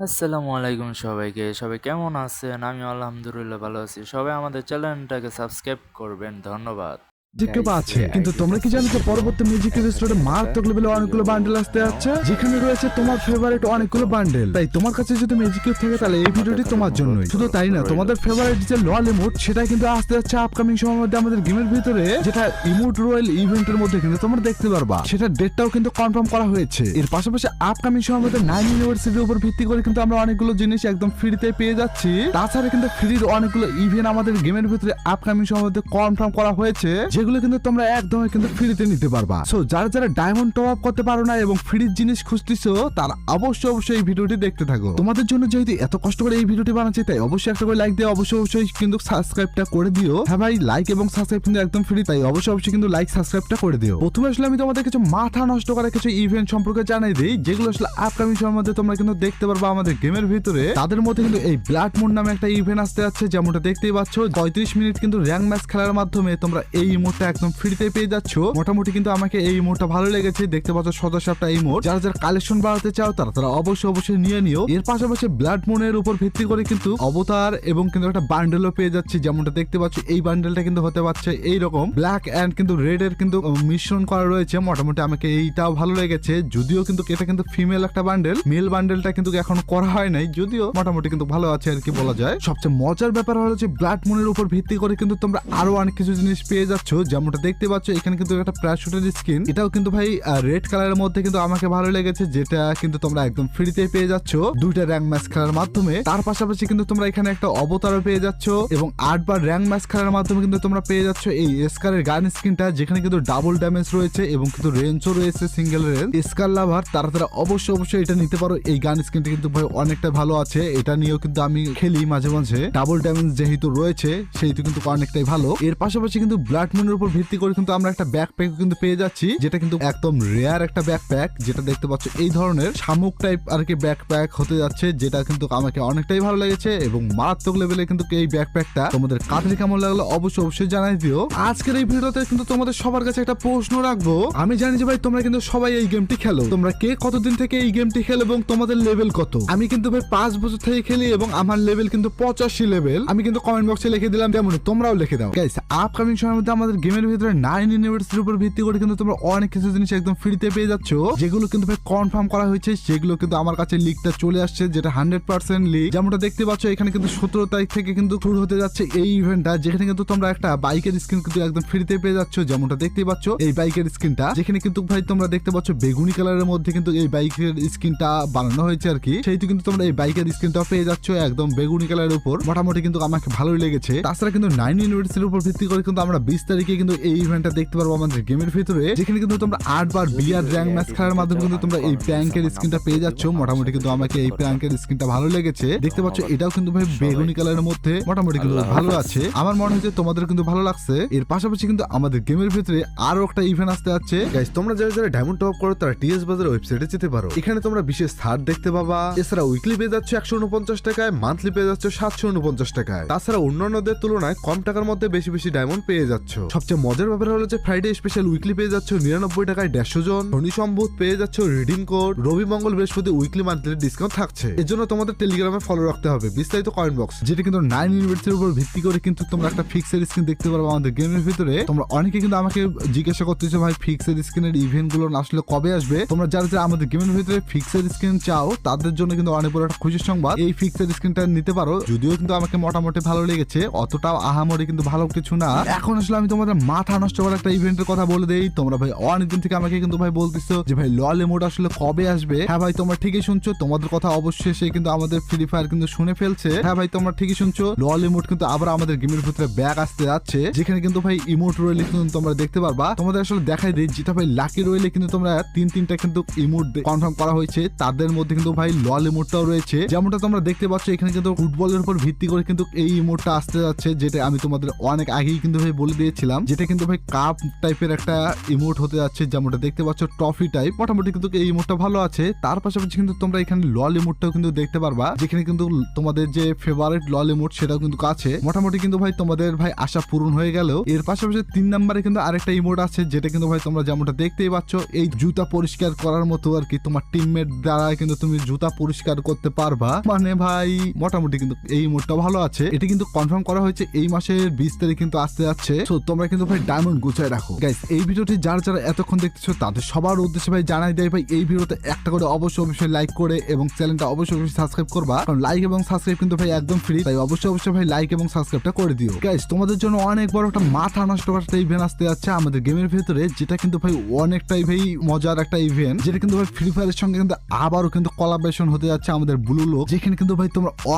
আসসালামু আলাইকুম সবাইকে। সবাই কেমন আছেন? আমি আলহামদুলিল্লাহ ভালো আছি। সবাই আমাদের চ্যানেলটাকে সাবস্ক্রাইব করবেন। ধন্যবাদ। কেউ আছে, কিন্তু তোমরা কি জানো যে পরবর্তী মিউজিক রেস্টোরেন্টে মারাত্মক লেভেলে অনেকগুলো বান্ডেল আসতে যাচ্ছে, যেখানে রয়েছে তোমার ফেভারিট অনেকগুলো বান্ডেল। তাই তোমার কাছে যদি ম্যাজিক কিউব থাকে তাহলে এই ভিডিওটি তোমার জন্যই। শুধু তাই না, তোমাদের ফেভারিট যে লল ইমোট সেটা কিন্তু আসতে যাচ্ছে আপকামিং সময়ের মধ্যে আমাদের গেমের ভিতরে, যেটা ইমোট রয়্যাল ইভেন্টের মধ্যে কিন্তু তোমরা দেখতে পারবা। সেটা ডেটটাও কিন্তু কনফার্ম করা হয়েছে। এর পাশাপাশি আপকামিং সময়ের মধ্যে 9 ইউনিভার্সিটির উপর ভিত্তি করে কিন্তু আমরা অনেকগুলো জিনিস একদম ফ্রিতে পেয়ে যাচ্ছি। তাছাড়া কিন্তু ফ্রির অনেকগুলো ইভেন্ট আমাদের গেমের ভিতরে আপকামিং সময়ের মধ্যে কনফার্ম করা হয়েছে, যেগুলো কিন্তু তোমরা একদমই কিন্তু ফ্রিতে নিতে পারবা। সো যারা যারা ডায়মন্ড টপ আপ করতে পারো না এবং ফ্রির জিনিস খুঁজতেছো, তারা অবশ্যই এই ভিডিওটি দেখতে থাকো। তোমাদের জন্য যেহেতু এত কষ্ট করে এই ভিডিওটি বানাচ্ছি, তাই অবশ্যই একটা করে লাইক দিয়ে অবশ্যই কিন্তু সাবস্ক্রাইবটা করে দিও। হ্যাঁ ভাই, লাইক এবং সাবস্ক্রাইব কিন্তু একদম ফ্রি, তাই অবশ্যই কিন্তু লাইক সাবস্ক্রাইবটা করে দিও। প্রথমে আসলে আমি তোমাদের কিছু মাথা নষ্ট করা কিছু ইভেন্ট সম্পর্কে জানাই দিই, যেগুলো আসলে আপকামিং সময়ের মধ্যে তোমরা কিন্তু দেখতে পারবা আমাদের গেমের ভিতরে। তাদের মধ্যে কিন্তু এই ব্লাড মুন নামে একটা ইভেন্ট আসতে যাচ্ছে, যেমনটা দেখতেই পাচ্ছ। 35 মিনিট কিন্তু র্যাঙ্ক ম্যাচ খেলার মাধ্যমে তোমরা এই ইমোটটা একদম ফ্রিতে পেয়ে যাচ্ছ। মোটামুটি কিন্তু আমাকে এই ইমোটটা ভালো লেগেছে। দেখতে পাচ্ছ 107টা ইমোট। যারা যারা কালেকশন বাড়াতে চাও তারা অবশ্যই নিয়ে নিও। এর পাশাপাশি ব্লাড মুনের উপর ভিত্তি করে কিন্তু অবতার এবং কিন্তু একটা বান্ডেলও পেয়ে যাচ্ছি, যেমনটা দেখতে পাচ্ছ। এই বান্ডেলটা কিন্তু হতে পারছে এইরকম ব্ল্যাক এন্ড কিন্তু রেড এর কিন্তু মিশ্রণ করা রয়েছে। মোটামুটি আমাকে এইটাও ভালো লেগেছে, যদিও কিন্তু এটা কিন্তু ফিমেল একটা বান্ডেল, মেল বান্ডেলটা কিন্তু এখন করা হয় নাই, যদিও মোটামুটি কিন্তু ভালো আছে আর কি বলা যায়। সবচেয়ে মজার ব্যাপার হলো যে ব্লাড মুনের উপর ভিত্তি করে কিন্তু তোমরা আরো অনেক কিছু জিনিস পেয়ে যাচ্ছ, যেমনটা দেখতে পাচ্ছ। এখানে কিন্তু একটা প্যারাশুটের স্কিন, এটাও কিন্তু ভাই রেড কালারের মধ্যে কিন্তু আমাকে ভালো লেগেছে, যেটা কিন্তু তোমরা একদম ফ্রিতে পেয়ে যাচ্ছ দুইটা র্যাঙ্ক ম্যাচ খেলার মাধ্যমে। তার পাশাপাশি কিন্তু তোমরা এখানে একটা অবতারও পেয়ে যাচ্ছ এবং 8 বার র্যাঙ্ক ম্যাচ খেলার মাধ্যমে কিন্তু তোমরা পেয়ে যাচ্ছ এই স্কারের গান স্কিনটা, যেখানে কিন্তু ডাবল ড্যামেজ রয়েছে এবং কিন্তু রেঞ্জও রয়েছে সিঙ্গেল রেঞ্জ। স্কার লাভার তারা অবশ্যই এটা নিতে পারো। এই গান স্কিনটা কিন্তু ভাই অনেকটা ভালো আছে, এটা নিয়েও কিন্তু আমি খেলি মাঝে মাঝে। ডাবল ড্যামেজ যেহেতু রয়েছে সেহেতু কিন্তু অনেকটাই ভালো। এর পাশাপাশি কিন্তু ব্লাড মুনের উপর ভিত্তি করে কিন্তু আমরা একটা ব্যাকপ্যাক কিন্তু পেয়ে যাচ্ছি, যেটা কিন্তু একদম রেয়ার একটা ব্যাকপ্যাক, যেটা দেখতে পাচ্ছ এই ধরনের শামুক টাইপ আর কি ব্যাকপ্যাক হতে যাচ্ছে, যেটা কিন্তু আমাকে অনেকটাই ভালো লেগেছে এবং মারাত্মক লেভেলে কিন্তু এই ব্যাকপ্যাকটা তোমাদের কাছে কেমন লাগলো অবশ্যই জানাই দিও। আজকের এই ভিডিওতে কিন্তু তোমাদের সবার কাছে একটা প্রশ্ন রাখবো। আমি জানি যে ভাই তোমরা কিন্তু সবাই এই গেমটি খেলো, তোমরা কে কতদিন থেকে এই গেমটি খেলো এবং তোমাদের লেভেল কত? আমি কিন্তু ভাই 5 বছর থেকে খেলি এবং আমার লেভেল কিন্তু 85 লেভেল। আমি কিন্তু কমেন্ট বক্সে লিখে দিলাম, তেমনি তোমরাও লিখে দাও। গাইস, আপকামিং সময়ের মধ্যে আমাদের গেমের ভিতরে 9 ইউনিভার্সিটির উপর ভিত্তি করে কিন্তু তোমরা অনেক কিছু জিনিস একদম ফ্রিতে পেয়ে যাচ্ছ, যেগুলো কিন্তু ভাই কনফার্ম করা হয়েছে। সেগুলো কিন্তু আমার কাছে লিকটা চলে আসছে, যেটা 100% লিক। যেমনটা দেখতে পাচ্ছ, এখানে কিন্তু 17 তারিখ থেকে কিন্তু শুরু হতে যাচ্ছে এই ইভেন্টটা, যেখানে কিন্তু তোমরা একটা বাইকের স্কিন কিন্তু একদম ফ্রিতে পেয়ে যাচ্ছ। যেমনটা দেখতে পাচ্ছ এই বাইকের স্কিনটা, যেখানে কিন্তু ভাই তোমরা দেখতে পাচ্ছ বেগুনি কালারের মধ্যে কিন্তু এই বাইকের স্কিনটা বানানো হয়েছে আর কি। সেইটি কিন্তু তোমরা এই বাইকের স্কিনটা পেয়ে যাচ্ছ একদম বেগুনি কালারের উপর। মোটামুটি কিন্তু আমাকে ভালোই লেগেছে। তাছাড়া কিন্তু 9 ইউনিভার্সিটির উপর ভিত্তি করে কিন্তু আমরা 20 তারিখে কিন্তু এই ইভেন্টটা দেখতে পারবো আমাদের গেমের ভিতরে, যেখানে কিন্তু তোমরা 8 বার বিয়ার র্যাঙ্ক ম্যাচ খেলার মাধ্যমে কিন্তু তোমরা এই প্র্যাঙ্কের স্কিনটা পেয়ে যাচ্ছ। মোটামুটি কিন্তু আমাকে এই প্র্যাঙ্কের স্কিনটা ভালো লেগেছে। দেখতে পাচ্ছ এটাও কিন্তু ভাই বেগুনি কালারের মধ্যে মোটামুটি কিন্তু ভালো আছে। আমার মনে হচ্ছে তোমাদের কিন্তু ভালো লাগছে। এর পাশাপাশি কিন্তু আমাদের গেমের ভিতরে আরো একটা ইভেন্ট আসতে যাচ্ছে। গাইস, তোমরা যারা ডায়মন্ড টপ করো তারা টিএস বাজার ওয়েবসাইটে যেতে পারো। এখানে তোমরা বিশেষ ছাড় দেখতে পাবা। এছাড়া উইকলি পেয়ে যাচ্ছে 149 টাকায়, মান্থলি পেয়ে যাচ্ছে 749 টাকায়। তাছাড়া অন্যান্যদের তুলনায় কম টাকার মধ্যে বেশি ডায়মন্ড পেয়ে যাচ্ছ। সবচেয়ে মজার ব্যাপার হলো যে ফ্রাইডে স্পেশাল উইকলি পেয়ে যাচ্ছ 99 টাকায় 150 জন। শনি সম্ভূত পেয়ে যাচ্ছ রিডিং কোড। রবি মঙ্গল বৃহস্পতি উইকলি মান্থলি ডিসকাউন্ট থাকছে। এর জন্য তোমাদের টেলিগ্রামে ফলো রাখতে হবে। বিস্তারিত কমেন্ট বক্স, যেটা কিন্তু 9 ইউনিভার্সিটির উপর ভিত্তি করে কিন্তু তোমরা একটা ফিক্সের স্ক্রিন দেখতে পারবে আমাদের গেমের ভিতরে। তোমরা অনেকে কিন্তু আমাকে জিজ্ঞাসা করতেছো ভাই ফিক্সের স্ক্রিনের ইভেন্ট গুলো আসলে কবে আসবে। তোমরা যারা আমাদের গেমের ভিতরে ফিক্সের স্ক্রিন চাও তাদের জন্য কিন্তু অনেক বড় একটা খুশির সংবাদ। এই ফিক্সের স্ক্রিনটা নিতে পারো, যদিও কিন্তু আমাকে মোটামুটি ভালো লেগেছে, অতটাও আহামরি কিন্তু ভালো কিছু না। এখন আসলে আমি তোমাদের মাথা নষ্ট করা একটা ইভেন্টের কথা বলে দেই। তোমরা ভাই অনেকদিন থেকে আমাকে কিন্তু ভাই বলতেছো যে ভাই লল ইমোট আসলে কবে আসবে। হ্যাঁ ভাই, তোমরা ঠিকই শুনছো, তোমাদের কথা অবশ্যই সে কিন্তু আমাদের ফ্রি ফায়ার কিন্তু শুনে ফেলছে। হ্যাঁ ভাই, তোমরা ঠিকই শুনছো, লল ইমোট কিন্তু আবার আমাদের গেমের ভিতরে ব্যাক আসতে যাচ্ছে, যেখানে কিন্তু ভাই ইমোট রয়েলে কিন্তু তোমরা দেখতে পারবা। তোমাদের আসলে দেখাই দিই, যেটা ভাই লাকি রয়েলে কিন্তু তোমরা তিনটা কিন্তু ইমোট কনফার্ম করা হয়েছে। তাদের মধ্যে কিন্তু ভাই লল ইমোটটাও রয়েছে, যেমনটা তোমরা দেখতে পাচ্ছ। এখানে কিন্তু ফুটবলের উপর ভিত্তি করে কিন্তু এই ইমোটটা আসতে যাচ্ছে, যেটা আমি তোমাদের অনেক আগেই কিন্তু ভাই বলে দিয়েছিলাম। দিলাম, যেটা কিন্তু ভাই কাপ টাইপের একটা ইমোট হতে যাচ্ছে, যেমনটা দেখতে পাচ্ছ ট্রফি টাইপ। মোটামুটি কিন্তু এই ইমোটটা ভালো আছে। তার পাশাপাশি কিন্তু তোমরা এখানে লল ইমোটটাও কিন্তু দেখতে পারবা, যেখানে কিন্তু তোমাদের যে ফেভারিট লল ইমোট সেটাও কিন্তু আছে। মোটামুটি কিন্তু ভাই তোমাদের ভাই আশা পূরণ হয়ে গেল। এর পাশাপাশি 3 নম্বরে কিন্তু আরেকটা ইমোট আছে, যেটা কিন্তু ভাই তোমরা যেমনটা দেখতেই পাচ্ছ, এই জুতা পরিষ্কার করার মতো আর কি, তোমার টিমমেট দ্বারা কিন্তু তুমি জুতা পরিষ্কার করতে পারবা। মানে ভাই মোটামুটি কিন্তু এই ইমোটটা ভালো আছে। এটি কিন্তু কনফার্ম করা হয়েছে এই মাসের 20 তারিখ কিন্তু আসতে যাচ্ছে। তো তোমরা কিন্তু ভাই ডায়মন্ড গুছায় রাখো। গাইস এই ভিডিওটি যারা যারা এতক্ষণ দেখতেছো তাদের সবার উদ্দেশ্যে ভাই জানাই দেয় ভাই, এই ভিডিওতে একটা করে অবশ্যই লাইক করে এবং চ্যানেলটা অবশ্যই সাবস্ক্রাইব করবা, কারণ লাইক এবং সাবস্ক্রাইব কিন্তু ভাই একদম ফ্রি। তাই অবশ্যই ভাই লাইক এবং সাবস্ক্রাইবটা করে দিও। গাইস তোমাদের জন্য অনেক বড় একটা মাথা নষ্ট করার একটা ইভেন্ট আসতে যাচ্ছে আমাদের গেমের ভিতরে, যেটা কিন্তু ভাই অনেকটাই ভাই মজার একটা ইভেন্ট, যেটা কিন্তু ভাই ফ্রি ফায়ারের সঙ্গে কিন্তু আবারও কিন্তু কোলাবোরেশন হতে যাচ্ছে আমাদের ব্লু লোক, যেখানে কিন্তু ভাই তোমরা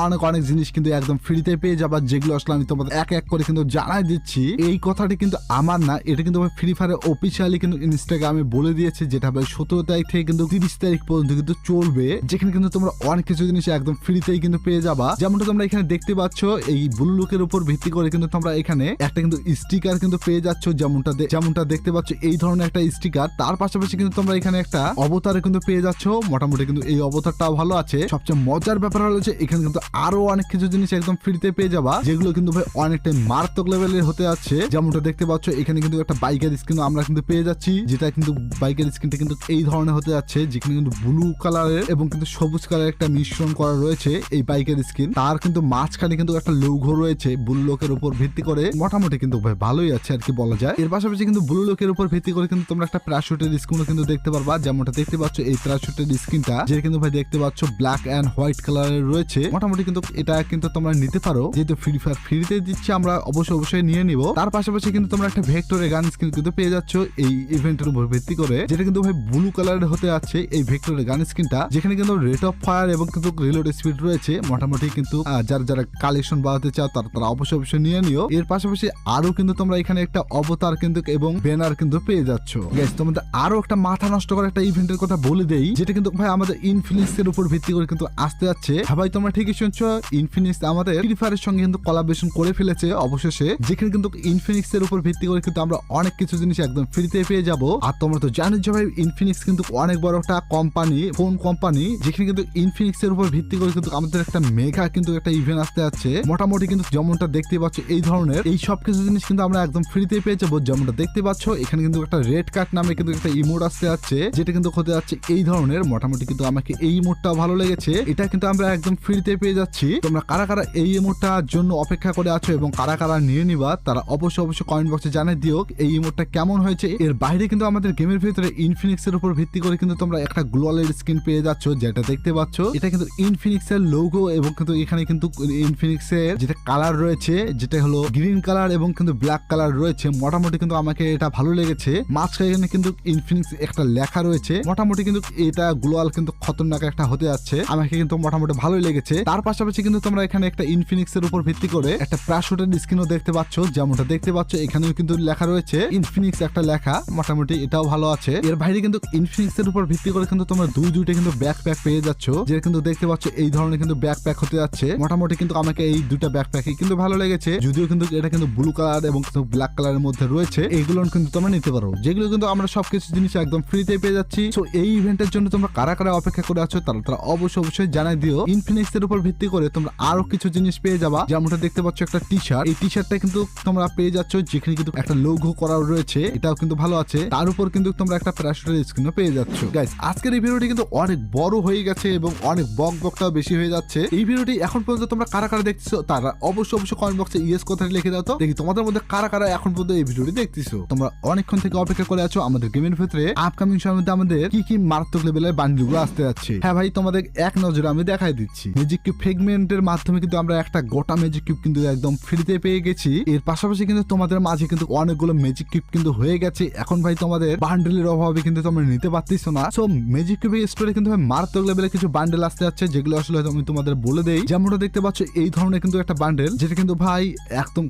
অনেক জিনিস কিন্তু একদম ফ্রিতে পেয়ে যাবা, যেগুলো আসলে আমি তোমাদের এক এক করে কিন্তু জানাই দিচ্ছি। এই কথাটি কিন্তু আমার না, এটা কিন্তু ভাই ফ্রি ফায়ারের অফিসিয়ালি কিন্তু ইনস্টাগ্রামে বলে দিয়েছে, যেটা ভাই 17 তারিখ থেকে কিন্তু 30 তারিখ পর্যন্ত কিন্তু চলবে, যেখানে কিন্তু তোমরা অনেক কিছু জিনিস একদম ফ্রিতেই কিন্তু পেয়ে যাবা। যেমনটা তোমরা এখানে দেখতে পাচ্ছ, এই ব্লু লুকের উপর ভিত্তি করে কিন্তু তোমরা এখানে একটা কিন্তু স্টিকার কিন্তু পেয়ে যাচ্ছ, যেমনটা দেখতে পাচ্ছ এই ধরনের একটা স্টিকার। তার পাশাপাশি কিন্তু তোমরা এখানে একটা অবতারে কিন্তু পেয়ে যাচ্ছ। মোটামুটি কিন্তু এই অবতারটাও ভালো আছে। সবচেয়ে মজার ব্যাপার হলো যে এখানে কিন্তু আরো অনেক কিছু জিনিস একদম ফ্রিতে পেয়ে যাবা, যেগুলো কিন্তু ভাই অনেকটাই মারাত্মক লেভেলের হতে যাচ্ছে। যেমনটা দেখতে পাচ্ছ এখানে কিন্তু একটা বাইকের স্কিন আমরা কিন্তু পেয়ে যাচ্ছি, যেটা কিন্তু বাইকের স্কিনটা কিন্তু এই ধরনের হতে যাচ্ছে, যেখানে কিন্তু ব্লু কালারের এবং কিন্তু সবুজ কালারের একটা মিশ্রণ করা রয়েছে এই বাইকের স্কিন। তার কিন্তু মাঝখানে কিন্তু একটা লৌঘ রয়েছে ব্লু লোকের উপর ভিত্তি করে। মোটামুটি কিন্তু ভাই ভালোই আছে আর কি বলা যায়। এর পাশাপাশি কিন্তু ব্লু লোকের উপর ভিত্তি করে কিন্তু তোমরা একটা প্যারাশুটের স্কিনও কিন্তু দেখতে পারবা, যেমনটা দেখতে পাচ্ছ এই প্যারাশুটের স্কিনটা, যেটা কিন্তু ভাই দেখতে পাচ্ছ ব্ল্যাক এন্ড হোয়াইট কালারের রয়েছে। মোটামুটি কিন্তু এটা কিন্তু তোমরা নিতে পারো, যেহেতু ফ্রি ফায়ার ফ্রিতে দিচ্ছে আমরা অবশ্যই নিয়ে নিব। তার পাশাপাশি কিন্তু তোমরা একটা ভেক্টরের গান স্কিন কিন্তু পেয়ে যাচ্ছ এই ইভেন্টের উপর ভিত্তি করে, যেটা কিন্তু ভাই ব্লু কালারের হতে যাচ্ছে এই ভেক্টরের গান স্কিনটা, যেখানে কিন্তু রেট অফ ফায়ার এবং কিন্তু রিলোড স্পিড রয়েছে। মোটামুটি কিন্তু যারা কালেকশন বাড়াতে চাও তারা অবশ্যই নিয়ে নিও। এর পাশাপাশি আরো কিন্তু তোমরা এখানে একটা অবতার কিন্তু এবং ব্যানার কিন্তু পেয়ে যাচ্ছ। গাইস তোমাদের আরো একটা মাথা নষ্ট করা একটা ইভেন্টের কথা বলে দেই, যেটা কিন্তু ভাই আমাদের ইনফিনিক্স এর উপর ভিত্তি করে কিন্তু আসতে যাচ্ছে। হ্যাঁ ভাই তোমরা ঠিকই শুনছো, ইনফিনিক্স আমাদের ফ্রি ফায়ারের সঙ্গে কিন্তু কোলাবোরেশন করে ফেলেছে অবশেষে, যেখানে কিন্তু ইনফিনিক্স এর উপর ভিত্তি করে কিন্তু আমরা অনেক কিছু জিনিস একদম ফ্রিতে পেয়ে যাব। আর তোমরা তো জানো যে ভাই ইনফিনিক্স কিন্তু অনেক বড় একটা কোম্পানি, ফোন কোম্পানি, যেখানে কিন্তু ইনফিনিক্স এর উপর ভিত্তি করে কিন্তু আমাদের একটা মেগা কিন্তু একটা ইভেন্ট আসতে যাচ্ছে। মোটামুটি কিন্তু যেমনটা দেখতে পাচ্ছ এই ধরনের এই সব কিছু জিনিস কিন্তু আমরা একদম ফ্রিতে পেয়ে যাবো। যেমনটা দেখতে পাচ্ছ এখানে কিন্তু একটা রেড কার্ড নামে কিন্তু একটা ইমোট আসতে যাচ্ছে, যেটা কিন্তু হতে যাচ্ছে এই ধরনের। মোটামুটি কিন্তু আমাকে এই ইমোটটা ভালো লেগেছে, এটা কিন্তু আমরা একদম ফ্রিতে পেয়ে যাচ্ছি। তোমরা কারা এই ইমোটটার জন্য অপেক্ষা করে আছো এবং কারা নিয়ে নিবা, তারা অবশ্যই কমেন্ট বক্সে জানিয়ে দিও এই ইমোটটা কেমন হয়েছে। এর বাইরে কিন্তু আমাদের গেমের ভিতরে ইনফিনিক্স এর উপর ভিত্তি করে কিন্তু তোমরা একটা গ্লোয়ালের স্কিন পেয়ে যাচ্ছ, যেটা দেখতে পাচ্ছ এটা কিন্তু ইনফিনিক্স এর লোগো এবং কিন্তু এখানে কিন্তু ইনফিনিক্স এর যেটা কালার রয়েছে, যেটা হলো গ্রিন কালার এবং কিন্তু ব্ল্যাক কালার রয়েছে। মোটামুটি কিন্তু আমাকে এটা ভালো লেগেছে। মাঝখানে কিন্তু ইনফিনিক্স একটা লেখা রয়েছে। মোটামুটি কিন্তু এটা গ্লোয়াল কিন্তু খতরনাক একটা হতে যাচ্ছে, আমাকে কিন্তু মোটামুটি ভালোই লেগেছে। তার পাশাপাশি কিন্তু তোমরা এখানে একটা ইনফিনিক্স এর উপর ভিত্তি করে একটা প্যারাশুটের স্কিনও দেখতে পাচ্ছ, যেমনটা দেখতে পাচ্ছ এখানেও কিন্তু লেখা রয়েছে ইনফিনিক্স একটা লেখা। মোটামুটি এটাও ভালো আছে। এর বাইরে কিন্তু ইনফিনিক্স এর উপর ভিত্তি করে কিন্তু তোমরা দুইটা কিন্তু ব্যাকপ্যাক পেয়ে যাচ্ছ, যেটা কিন্তু দেখতে পাচ্ছ এই ধরনের কিন্তু ব্যাকপ্যাক হতে যাচ্ছে। মোটামুটি কিন্তু আমাকে এই দুটা ব্যাকপ্যাকই কিন্তু ভালো লেগেছে, যদিও কিন্তু এটা কিন্তু ব্লু কালার এবং ব্ল্যাক কালারের মধ্যে রয়েছে। এইগুলো কিন্তু তোমরা নিতে পারো, যেগুলো কিন্তু আমরা সবকিছু জিনিস একদম ফ্রিতে পেয়ে যাচ্ছি। সো এই ইভেন্টের জন্য তোমরা কারা অপেক্ষা করে আছো তারা অবশ্যই জানাই দিও। ইনফিনিক্স এর উপর ভিত্তি করে তোমরা আরো কিছু জিনিস পেয়ে যাবা, যেমনটা দেখতে পাচ্ছ একটা টি শার্ট। এই টি শার্টটা কিন্তু তোমরা পেয়ে যাচ্ছ, যেখানে কিন্তু একটা লোগো করা রয়েছে, এটাও কিন্তু ভালো আছে। তার উপর কিন্তু তোমরা একটা প্যারাশুটের স্কিনও পেয়ে যাচ্ছ। গাইস আজকের এই ভিডিওটি কিন্তু অনেক বড় হয়ে গেছে এবং অনেক বকটাও বেশি হয়ে যাচ্ছে। এই ভিডিওটি এখন পর্যন্ত তোমরা কারা দেখতেছো তারা অবশ্যই কমেন্ট বক্সে ইয়েস কথাটি লিখে দাও, তো দেখি তোমাদের মধ্যে কারা এখন পর্যন্ত এই ভিডিওটি দেখতেছো। তোমরা অনেকক্ষণ থেকে অপেক্ষা করে আছো আমাদের গেমের ভিতরে আপকামিং সময়ের মধ্যে আমাদের কি মারাত্মক লেভেলের বান্ডিলগুলো আসতে যাচ্ছে। হ্যাঁ ভাই তোমাদের এক নজরে আমি দেখাই দিচ্ছি। ম্যাজিক কিউব ফ্রেগমেন্টের মাধ্যমে কিন্তু আমরা একটা গোটা ম্যাজিক কিউব কিন্তু একদম ফ্রিতে পেয়ে গেছি। এর পাশাপাশি কিন্তু তোমাদের মাঝে কিন্তু অনেকগুলো ম্যাজিক কিউব কিন্তু হয়ে গেছে। এখন ভাই তোমাদের বান্ডেলের অভাবে কিন্তু তোমরা নিতে পারতেছো না। সো ম্যাজিক কিউবের স্টোরে কিন্তু মারাত্মক লেভেলের কিছু বান্ডেল আসতে যাচ্ছে, যেগুলো আসলে আমি তোমাদের বলে দেই। যেমনটা দেখতে পাচ্ছ এই ধরনের কিন্তু একটা বান্ডেল, যেটা কিন্তু ভাই একদম